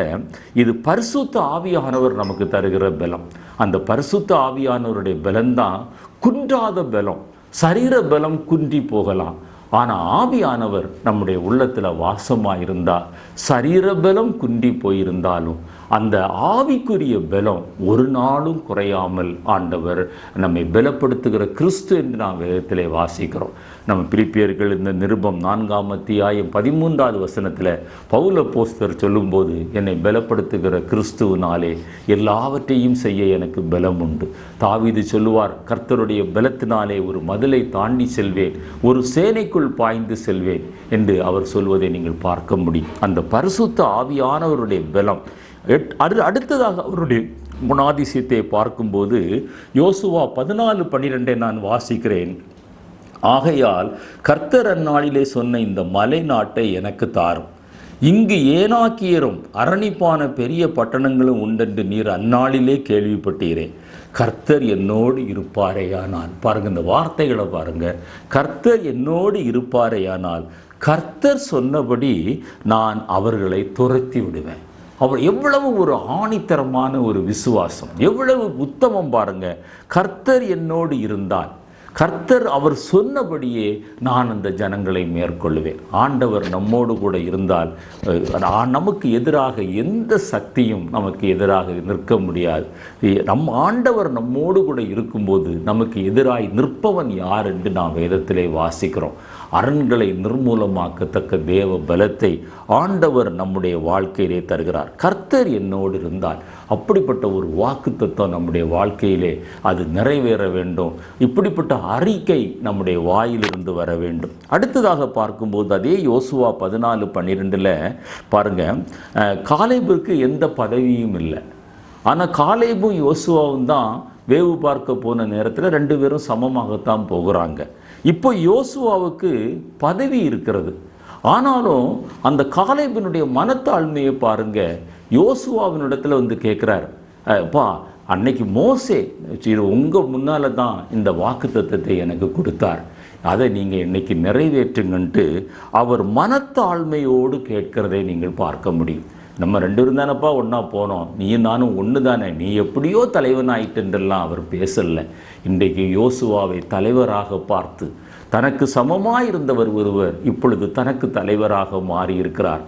இது பரிசுத்த ஆவியானவர் நமக்கு தருகிற பலம். அந்த பரிசுத்த ஆவியானவருடைய பலம்தான் குன்றாத பலம். சரீர பலம் குன்றி போகலாம், ஆனால் ஆவியானவர் நம்முடைய உள்ளத்தில் வாசமாக இருந்தால் சரீர பலம் குன்றி போயிருந்தாலும் அந்த ஆவிக்குரிய பலம் ஒரு நாளும் குறையாமல் ஆண்டவர் நம்மை பலப்படுத்துகிற கிறிஸ்து என்று நாம் வேதத்திலே வாசிக்கிறோம். நம்ம பிலிப்பியர்கள் இந்த நிருபம் 4ஆம் அத்தியாயம் 13வது வசனத்தில் பவுல் அப்போஸ்தலர் சொல்லும்போது, என்னை பலப்படுத்துகிற கிறிஸ்துவினாலே எல்லாவற்றையும் செய்ய எனக்கு பலம் உண்டு. தாவீது சொல்லுவார், கர்த்தருடைய பலத்தினாலே ஒரு மதிலை தாண்டி செல்வேன், ஒரு சேனைக்குள் பாய்ந்து செல்வேன் என்று அவர் சொல்வதை நீங்கள் பார்க்க முடியும். அந்த பரிசுத்த ஆவியானவருடைய பலம். அடுத்ததாக அவருடைய குணாதிசயத்தை பார்க்கும்போது யோசுவா 14:12 நான் வாசிக்கிறேன். ஆகையால் கர்த்தர் அந்நாளிலே சொன்ன இந்த மலை நாட்டை எனக்கு தாரும். இங்கு ஏனாக்கியரும் அரணிப்பான பெரிய பட்டணங்களும் உண்டென்று நீர் அந்நாளிலே கேள்விப்பட்டீரே. கர்த்தர் என்னோடு இருப்பாரேயானால், பாருங்க இந்த வார்த்தைகளை பாருங்க, கர்த்தர் என்னோடு இருப்பாரேயானால் கர்த்தர் சொன்னபடி நான் அவர்களை துரத்தி விடுவேன். அவர் எவ்வளவு ஒரு ஆணித்தரமான ஒரு விசுவாசம், எவ்வளவு உத்தமம் பாருங்க. கர்த்தர் என்னோடு இருந்தால், கர்த்தர் அவர் சொன்னபடியே நான் அந்த ஜனங்களை மேற்கொள்வேன். ஆண்டவர் நம்மோடு கூட இருந்தால் நமக்கு எதிராக எந்த சக்தியும் நமக்கு எதிராக நிற்க முடியாது. ஆண்டவர் நம்மோடு கூட இருக்கும்போது நமக்கு எதிராய் நிற்பவன் யார் என்று நாம் வேதத்திலே வாசிக்கிறோம். அரண்களை நிர்மூலமாக்கத்தக்க தேவ பலத்தை ஆண்டவர் நம்முடைய வாழ்க்கையிலே தருகிறார். கர்த்தர் என்னோடு இருந்தால் அப்படிப்பட்ட ஒரு வாக்குத்தத்தம் நம்முடைய வாழ்க்கையிலே அது நிறைவேற வேண்டும். இப்படிப்பட்ட அறிக்கை நம்முடைய வாயிலிருந்து வர வேண்டும். அடுத்ததாக பார்க்கும்போது அதே யோசுவா 14:12 பாருங்க, காலேபுக்கு எந்த பதவியும் இல்லை. ஆனால் காலேபும் யோசுவாவும் தான் வேவு பார்க்க போன நேரத்தில் 2 பேரும் சமமாகத்தான் போகிறாங்க. இப்போ யோசுவாவுக்கு பதவி இருக்கிறது. ஆனாலும் அந்த காலேபினுடைய மனத்தாழ்மையை பாருங்க. யோசுவாவினிடத்தில் வந்து கேட்குறார், பா அன்னைக்கு மோசே உங்கள் முன்னால் தான் இந்த வாக்குத்தத்தத்தை எனக்கு கொடுத்தார், அதை நீங்கள் இன்னைக்கு நிறைவேற்றுங்கன்ட்டு அவர் மனத்தாழ்மையோடு கேட்கிறதை நீங்கள் பார்க்க முடியும். நம்ம 2 பேரும் தானப்பா ஒன்றா போனோம், நீயும் நானும் ஒன்று தானே, நீ எப்படியோ தலைவனாயிட்டென்றெல்லாம் அவர் பேசலை. இன்றைக்கு யோசுவாவை தலைவராக பார்த்து தனக்கு சமமாயிருந்தவர் ஒருவர் இப்பொழுது தனக்கு தலைவராக மாறியிருக்கிறார்.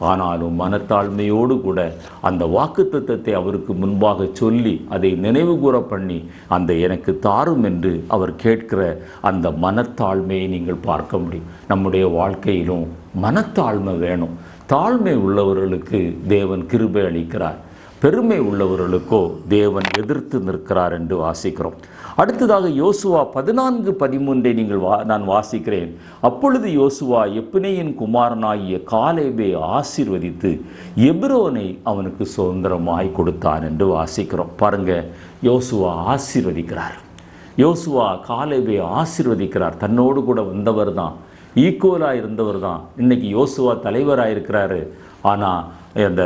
ஆனாலும் மனத்தாழ்மையோடு கூட அந்த வாக்குத்தத்தத்தை அவருக்கு முன்பாக சொல்லி அதை நினைவு கூற பண்ணி அந்த எனக்கு தாரும் என்று அவர் கேட்கிற அந்த மனத்தாழ்மையை நீங்கள் பார்க்க முடியும். நம்முடைய வாழ்க்கையிலும் மனத்தாழ்மை வேணும். தாழ்மை உள்ளவர்களுக்கு தேவன் கிருபை அளிக்கிறார், பெருமை உள்ளவர்களுக்கோ தேவன் எதிர்த்து நிற்கிறார் என்று வாசிக்கிறோம். அடுத்ததாக யோசுவா 14:13 நான் வாசிக்கிறேன். அப்பொழுது யோசுவா எப்னேயின் குமாரனாகிய காலேபை ஆசீர்வதித்து எபிரோனை அவனுக்கு சுதந்திரமாய் கொடுத்தான் என்று வாசிக்கிறோம். பாருங்க, யோசுவா ஆசீர்வதிக்கிறார். யோசுவா காலேபை ஆசீர்வதிக்கிறார். தன்னோடு கூட வந்தவர் தான், ஈக்குவலாக இருந்தவர் தான். இன்னைக்கு யோசுவா தலைவராக இருக்கிறாரு. ஆனால் அந்த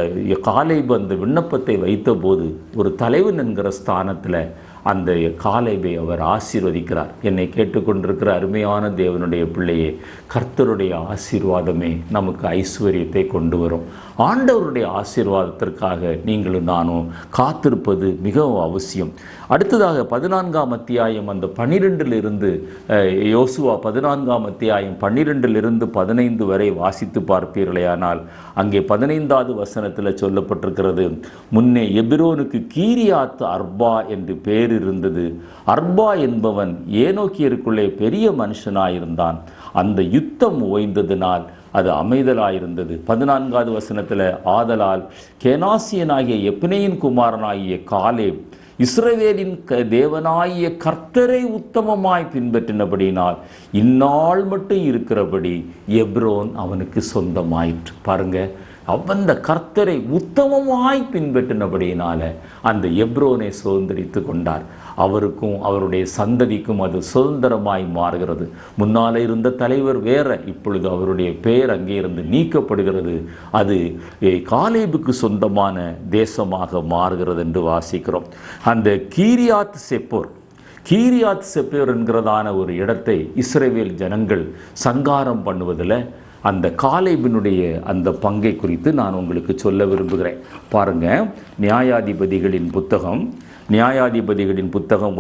காலேபு அந்த விண்ணப்பத்தை வைத்த போது ஒரு தலைவன் என்கிற ஸ்தானத்தில் அந்த காலேபை அவர் ஆசீர்வதிக்கிறார். என்னை கேட்டுக்கொண்டிருக்கிற அருமையான தேவனுடைய பிள்ளையே, கர்த்தருடைய ஆசீர்வாதமே நமக்கு ஐஸ்வர்யத்தை கொண்டு வரும். ஆண்டவருடைய ஆசீர்வாதத்திற்காக நீங்களும் நானும் காத்திருப்பது மிகவும் அவசியம். அடுத்ததாக 14ஆம் அத்தியாயம் அந்த 12 யோசுவா 14ஆம் அத்தியாயம் 12 15 வரை வாசித்து பார்ப்பீர்களேயானால் அங்கே 15வது வசனத்தில் சொல்லப்பட்டிருக்கிறது, முன்னே எபிரோனுக்கு கீரியாத் அர்பா என்று பேர் இருந்தது. அர்பா என்பவன் ஏனோக்கியருக்குள்ளே பெரிய மனுஷனாயிருந்தான். அந்த யுத்தம் ஓய்ந்ததினால் அது அமைதலாயிருந்தது. 14வது வசனத்தில், ஆதலால் கேனாசியனாகிய எப்னேயின் குமாரனாகிய காலேப் இஸ்ரவேலின் தேவனாகிய கர்த்தரை உத்தமமாய் பின்பற்றினபடினால் இந்நாள் மட்டும் இருக்கிறபடி எப்ரோன் அவனுக்கு சொந்தமாயிற்று. பாருங்க, அந்த கர்த்தரை உத்தமமாய் பின்பற்றினபடியினால அந்த எப்ரோனை சுதந்திரித்து கொண்டார். அவருக்கும் அவருடைய சந்ததிக்கும் அது சுதந்திரமாய் மாறுகிறது. முன்னாலே இருந்த தலைவர் வேற, இப்பொழுது அவருடைய பெயர் அங்கே இருந்து நீக்கப்படுகிறது. அது காலேபுக்கு சொந்தமான தேசமாக மாறுகிறது என்று வாசிக்கிறோம். அந்த கீரியாத் செப்போர் என்கிறதான ஒரு இடத்தை இஸ்ரவேல் ஜனங்கள் சங்காரம் பண்ணுவதில் அந்த காலேபினுடைய அந்த பங்கை குறித்து நான் உங்களுக்கு சொல்ல விரும்புகிறேன். பாருங்கள், நியாயாதிபதிகளின் புத்தகம்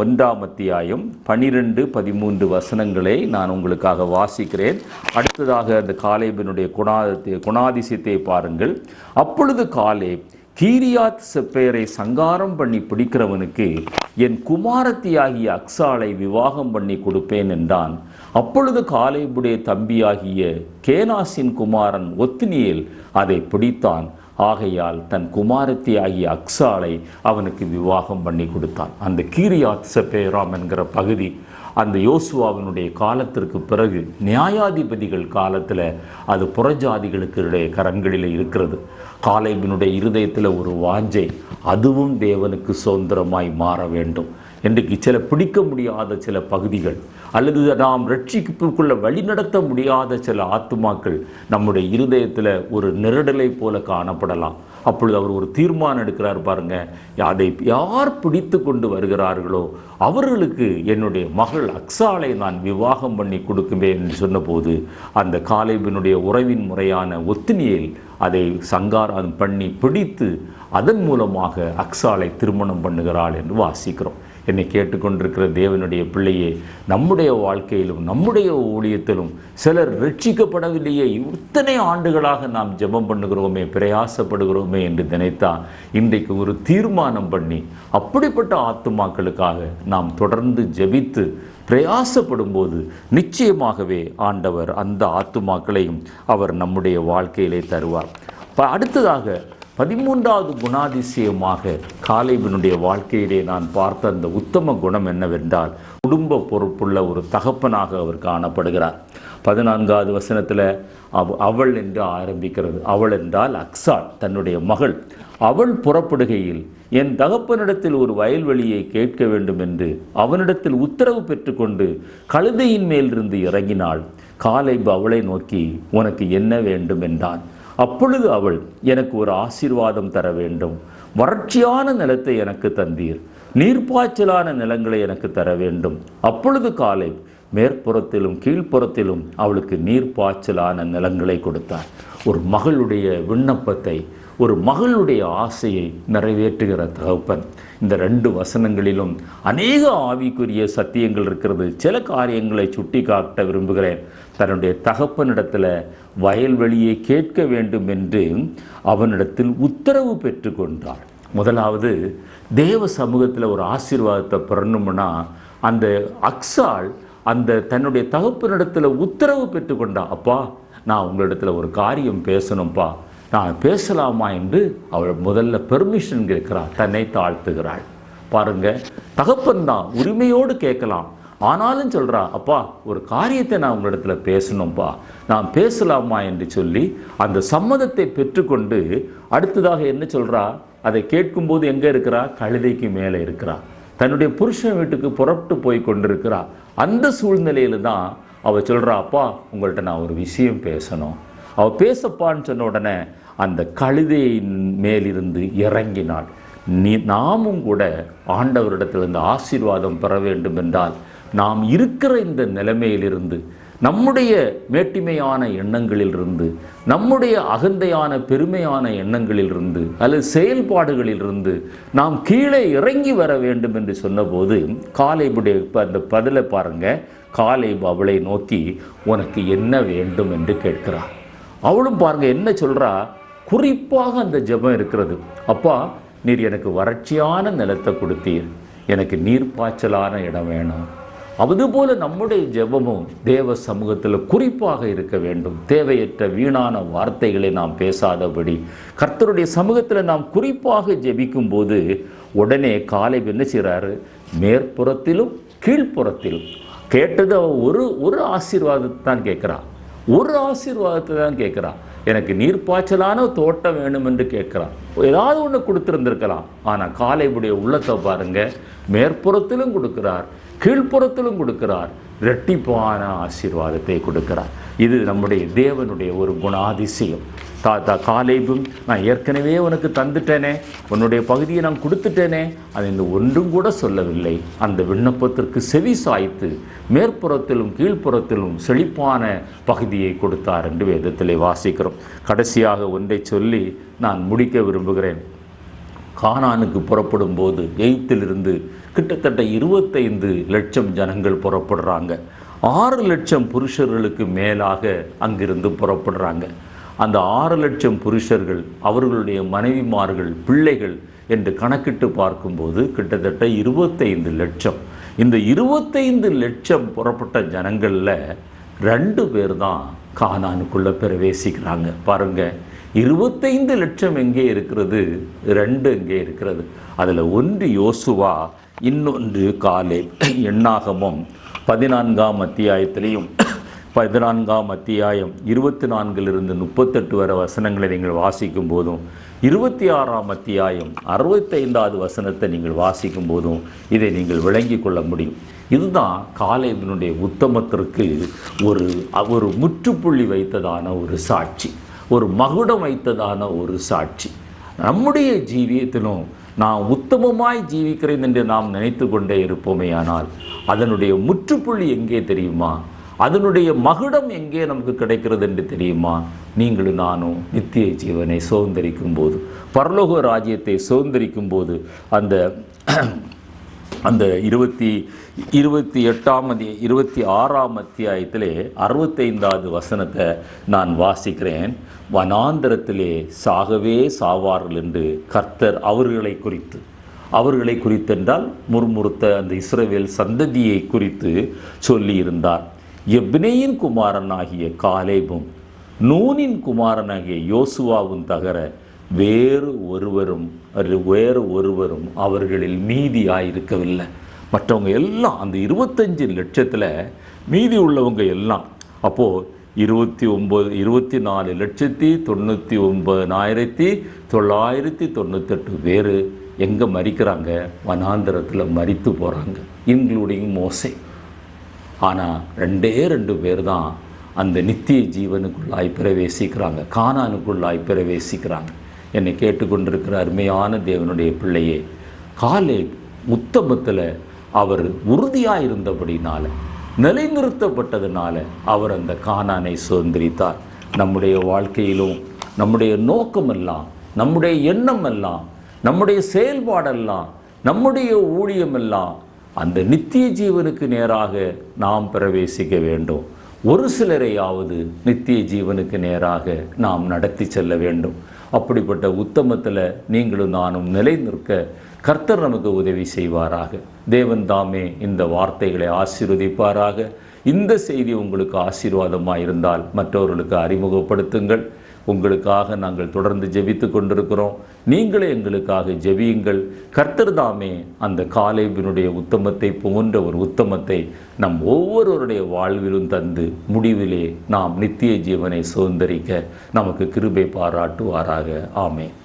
1ஆம் அத்தியாயம் 12-13 வசனங்களை நான் உங்களுக்காக வாசிக்கிறேன். அடுத்ததாக அந்த காலேபினுடைய குணாதிசயத்தை பாருங்கள். அப்பொழுது காலேப் கீரியாத் செப்பேரை சங்காரம் பண்ணி பிடிக்கிறவனுக்கு என் குமாரத்தியாகிய அக்சாளை விவாகம் பண்ணி கொடுப்பேன் என்றான். அப்பொழுது காலேபுடைய தம்பியாகிய கேனாசின் குமாரன் ஒத்னியேல் அதை பிடித்தான். ஆகையால் தன் குமாரத்தியாகிய அக்சாளை அவனுக்கு விவாகம் பண்ணி கொடுத்தான். அந்த கீரியாத் செப்பேராம் என்கிற பகுதி அந்த யோசுவாவினுடைய காலத்திற்கு பிறகு நியாயாதிபதிகள் காலத்தில் அது புறஜாதிகளுக்கு கரங்களில் இருக்கிறது. காலேபினுடைய இருதயத்தில் ஒரு வாஞ்சை, அதுவும் தேவனுக்கு சுதந்திரமாய் மாற வேண்டும். இன்றைக்கு சில பிடிக்க முடியாத சில பகுதிகள் அல்லது நாம் ரட்சிப்புக்குள்ள வழிநடத்த முடியாத சில ஆத்துமாக்கள் நம்முடைய இருதயத்தில் ஒரு நெருடலை போல காணப்படலாம். அப்பொழுது அவர் ஒரு தீர்மானம் எடுக்கிறார். பாருங்க, அதை யார் பிடித்து கொண்டு வருகிறார்களோ அவர்களுக்கு என்னுடைய மகள் அக்சாளை நான் விவாகம் பண்ணி கொடுக்குவேன் என்று சொன்னபோது அந்த காலேபினுடைய உறவின் முறையான ஒத்னியேல் அதை சங்காரம் பண்ணி பிடித்து அதன் மூலமாக அக்சாலை திருமணம் பண்ணுகிறாள் என்று வாசிக்கிறோம். என்னை கேட்டுக்கொண்டிருக்கிற தேவனுடைய பிள்ளையே, நம்முடைய வாழ்க்கையிலும் நம்முடைய ஊழியத்திலும் சிலர் ரட்சிக்கப்படவில்லையே, இத்தனை ஆண்டுகளாக நாம் ஜெபம் பண்ணுகிறோமே, பிரயாசப்படுகிறோமே என்று நினைத்தால் இன்றைக்கு ஒரு தீர்மானம் பண்ணி அப்படிப்பட்ட ஆத்துமாக்களுக்காக நாம் தொடர்ந்து ஜெபித்து பிரயாசப்படும் போது நிச்சயமாகவே ஆண்டவர் அந்த ஆத்துமாக்களையும் அவர் நம்முடைய வாழ்க்கையிலே தருவார். அடுத்ததாக 13வது குணாதிசயமாக காலேபினுடைய வாழ்க்கையிலே நான் பார்த்த அந்த உத்தம குணம் என்னவென்றால், குடும்ப பொறுப்புள்ள ஒரு தகப்பனாக அவர் காணப்படுகிறார். 14வது வசனத்தில் அவள் என்று ஆரம்பிக்கிறது. அவள் என்றால் அக்சால், தன்னுடைய மகள். அவள் புறப்படுகையில் என் தகப்பனிடத்தில் ஒரு வயல்வெளியை கேட்க வேண்டும் என்று அவனிடத்தில் உத்தரவு பெற்றுக்கொண்டு கழுதையின் மேலிருந்து இறங்கினாள். காலேப் அவளை நோக்கி, உனக்கு என்ன வேண்டும் என்றான். அப்பொழுது அவள், எனக்கு ஒரு ஆசீர்வாதம் தர வேண்டும். வறட்சியான நிலத்தை எனக்கு தந்தீர், நீர்ப்பாய்ச்சலான நிலங்களை எனக்கு தர வேண்டும். அப்பொழுது காலேப் மேற்புறத்திலும் கீழ்ப்புறத்திலும் அவளுக்கு நீர்ப்பாய்ச்சலான நிலங்களை கொடுத்தார். ஒரு மகளுடைய விண்ணப்பத்தை, ஒரு மகளுடைய ஆசையை நிறைவேற்றுகிற தகப்பன். இந்த 2 வசனங்களிலும் அநேக ஆவிக்குரிய சத்தியங்கள் இருக்கிறது. சில காரியங்களை சுட்டி காட்ட விரும்புகிறேன். தன்னுடைய தகப்பனிடத்தில் வயல்வெளியை கேட்க வேண்டும் என்று அவனிடத்தில் உத்தரவு பெற்று கொண்டார். முதலாவது, தேவ சமூகத்தில் ஒரு ஆசீர்வாதத்தை பெறணும்னா அந்த அக்சால் அந்த தன்னுடைய தகப்பனிடத்தில் உத்தரவு பெற்று கொண்டா. அப்பா, நான் உங்களிடத்தில் ஒரு காரியம் பேசணும்ப்பா, நான் பேசலாமா என்று அவள் முதல்ல பெர்மிஷன் கேட்கிறாள், தன்னை தாழ்த்துகிறாள். பாருங்க, தகப்பன் தான் உரிமையோடு கேட்கலாம். ஆனாலும் சொல்கிறா, அப்பா ஒரு காரியத்தை நான் உங்களிடத்துல பேசணும்ப்பா, நான் பேசலாமா என்று சொல்லி அந்த சம்மதத்தை பெற்றுக்கொண்டு அடுத்ததாக என்ன சொல்கிறா, அதை கேட்கும்போது எங்கே இருக்கிறா? கழுதைக்கு மேலே இருக்கிறா. தன்னுடைய புருஷன் வீட்டுக்கு புறப்பட்டு போய் கொண்டிருக்கிறா. அந்த சூழ்நிலையில் தான் அவள் சொல்கிறா, அப்பா உங்கள்கிட்ட நான் ஒரு விஷயம் பேசணும். அவள் பேசப்பான்னு சொன்ன உடனே அந்த கழுதையின் மேலிருந்து இறங்கினாள். நாமும் கூட ஆண்டவரிடத்திலிருந்து ஆசீர்வாதம் பெற வேண்டும் என்றால் நாம் இருக்கிற இந்த நிலைமையிலிருந்து, நம்முடைய மேட்டிமையான எண்ணங்களிலிருந்து, நம்முடைய அகந்தையான பெருமையான எண்ணங்களிலிருந்து அல்லது செயல்பாடுகளிலிருந்து நாம் கீழே இறங்கி வர வேண்டும் என்று சொன்னபோது காலேபுடைய அந்த பதிலை பாருங்க. காலேப் அவளை நோக்கி, உனக்கு என்ன வேண்டும் என்று கேட்கிறார். அவளும் பாருங்க என்ன சொல்றா, குறிப்பாக அந்த ஜெபம் இருக்கிறது. அப்பா, நீர் எனக்கு வறட்சியான நிலத்தை கொடுத்தீர், எனக்கு நீர்ப்பாய்ச்சலான இடம் வேணும். அதுபோல நம்முடைய ஜெபமும் தேவ சமூகத்தில் குறிப்பாக இருக்க வேண்டும். தேவையற்ற வீணான வார்த்தைகளை நாம் பேசாதபடி கர்த்தருடைய சமூகத்தில் நாம் குறிப்பாக ஜெபிக்கும் போது உடனே காலேப் என்ன செய்கிறாரு, மேற்புறத்திலும் கீழ்ப்புறத்திலும் கேட்டது ஒரு ஆசீர்வாதத்தை தான் கேட்குறான். ஒரு ஆசீர்வாதத்தை தான் கேட்குறான். எனக்கு நீர்ப்பாய்ச்சலான தோட்டம் வேணும் என்று கேட்குறான். ஏதாவது ஒன்று கொடுத்துருந்துருக்கலாம். ஆனால் காலேபுடைய உள்ளத்தை பாருங்க, மேற்புறத்திலும் கொடுக்கிறார், கீழ்ப்புறத்திலும் கொடுக்கிறார், இரட்டிப்பான ஆசீர்வாதத்தை கொடுக்கிறார். இது நம்முடைய தேவனுடைய ஒரு குணாதிசயம். காலேபும், நான் ஏற்கனவே உனக்கு தந்துட்டேனே, உன்னுடைய பகுதியை நான் கொடுத்துட்டேனே, அது இந்த ஒன்றும் கூட சொல்லவில்லை. அந்த விண்ணப்பத்திற்கு செவி சாய்த்து மேற்புறத்திலும் கீழ்ப்புறத்திலும் செழிப்பான பகுதியை கொடுத்தார் என்று வேதத்திலே வாசிக்கிறோம். கடைசியாக ஒன்றை சொல்லி நான் முடிக்க விரும்புகிறேன். கானானுக்கு புறப்படும் போது எகிப்திலிருந்து கிட்டத்தட்ட 25 லட்சம் ஜனங்கள் புறப்படுறாங்க. 6 லட்சம் புருஷர்களுக்கு மேலாக அங்கிருந்து புறப்படுறாங்க. அந்த 6 லட்சம் புருஷர்கள், அவர்களுடைய மனைவிமார்கள், பிள்ளைகள் என்று கணக்கிட்டு பார்க்கும்போது கிட்டத்தட்ட 25 லட்சம். இந்த 25 லட்சம் புறப்பட்ட ஜனங்களில் 2 பேர் தான் கானானுக்குள்ளே பிரவேசிக்கிறாங்க. பாருங்கள், 25 லட்சம் எங்கே இருக்கிறது, 2 எங்கே இருக்கிறது. அதில் ஒன்று யோசுவா, இன்னொன்று காலேப். எண்ணாகமம் 14ஆம் அத்தியாயத்திலையும் 14ஆம் அத்தியாயம் 24 38 வரை வசனங்களை நீங்கள் வாசிக்கும் போதும், 26ஆம் அத்தியாயம் 65வது வசனத்தை நீங்கள் வாசிக்கும் போதும் இதை நீங்கள் விளங்கி கொள்ள முடியும். இதுதான் காலேபினுடைய உத்தமத்திற்கு ஒரு முற்றுப்புள்ளி வைத்ததான ஒரு சாட்சி, ஒரு மகுடம் வைத்ததான ஒரு சாட்சி. நம்முடைய ஜீவியத்திலும் நான் உத்தமமாய் ஜீவிக்கிறேன் என்று நாம் நினைத்து கொண்டே இருப்போமே, ஆனால் அதனுடைய முற்றுப்புள்ளி எங்கே தெரியுமா? அதனுடைய மகுடம் எங்கே நமக்கு கிடைக்கிறது என்று தெரியுமா? நீங்களும் நானும் நித்திய ஜீவனை சுதந்திரிக்கும் போது, பரலோக ராஜ்யத்தை சுதந்திரிக்கும் போது, அந்த 26ஆம் அத்தியாயத்திலே 65வது வசனத்தை நான் வாசிக்கிறேன். வனாந்தரத்திலே சாகவே சாவார்கள் என்று கர்த்தர் அவர்களை குறித்தென்றால் முறுமுறுத்த அந்த இஸ்ரவேல் சந்ததியை குறித்து சொல்லியிருந்தார். எப்னேயின் குமாரனாகிய காலேபும் நூனின் குமாரனாகிய யோசுவாவும் தவிர வேறு ஒருவரும் அவர்களில் மீதியாயிருக்கவில்லை. மற்றவங்க எல்லாம் அந்த 25 லட்சத்தில் மீதி உள்ளவங்க எல்லாம் அப்போது 24,99,998 பேர் எங்கே மரிக்கிறாங்க? வனாந்தரத்தில் மரித்து போகிறாங்க, இன்க்ளூடிங் மோசே. ஆனால் 2 பேர் தான் அந்த நித்திய ஜீவனுக்குள்ளாய் பிரவேசிக்கிறாங்க, கானானுக்குள்ளாய் பிரவேசிக்கிறாங்க. என்னை கேட்டுக்கொண்டிருக்கிற அருமையான தேவனுடைய பிள்ளையே, காலேப் உத்தமத்தில் அவர் உறுதியாக இருந்தபடினால, நிலைநிறுத்தப்பட்டதுனால அவர் அந்த கானானை சுதந்திரித்தார். நம்முடைய வாழ்க்கையிலும் நம்முடைய நோக்கமெல்லாம், நம்முடைய எண்ணமெல்லாம், நம்முடைய செயல்பாடெல்லாம், நம்முடைய ஊழியமெல்லாம் அந்த நித்திய ஜீவனுக்கு நேராக நாம் பிரவேசிக்க வேண்டும். ஒரு சிலரையாவது நித்திய ஜீவனுக்கு நேராக நாம் நடத்தி செல்ல வேண்டும். அப்படிப்பட்ட உத்தமத்தில் நீங்களும் நானும் நிலை நிற்க கர்த்தர் நமக்கு உதவி செய்வாராக. தேவன் தாமே இந்த வார்த்தைகளை ஆசீர்வதிப்பாராக. இந்த செய்தி உங்களுக்கு ஆசீர்வாதமாக இருந்தால் மற்றவர்களுக்கு அறிமுகப்படுத்துங்கள். உங்களுக்காக நாங்கள் தொடர்ந்து ஜெபித்து கொண்டிருக்கிறோம். நீங்களே எங்களுக்காக ஜெபியுங்கள். கர்த்தர் தாமே அந்த காலேபினுடைய உத்தமத்தை போன்ற ஒரு உத்தமத்தை நம் ஒவ்வொருவருடைய வாழ்விலும் தந்து முடிவிலே நாம் நித்திய ஜீவனை சுதந்திரிக்க நமக்கு கிருபை பாராட்டுவாராக. ஆமென்.